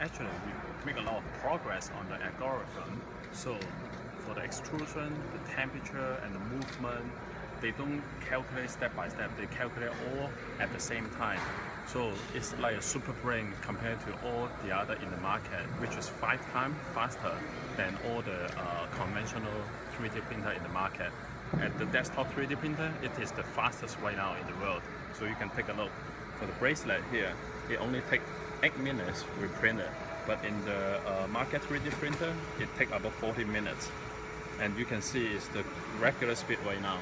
actually we make a lot of progress on the algorithm. So for the extrusion, the temperature and the movement, they don't calculate step by step, they calculate all at the same time. So it's like a super brain compared to all the other in the market, which is 5 times faster than all the conventional 3D printer in the market. And the desktop 3D printer, it is the fastest right now in the world. So you can take a look. For the bracelet here, it only takes 8 minutes to print it. But in the market 3D printer, it takes about 40 minutes. And you can see it's the regular speed right now.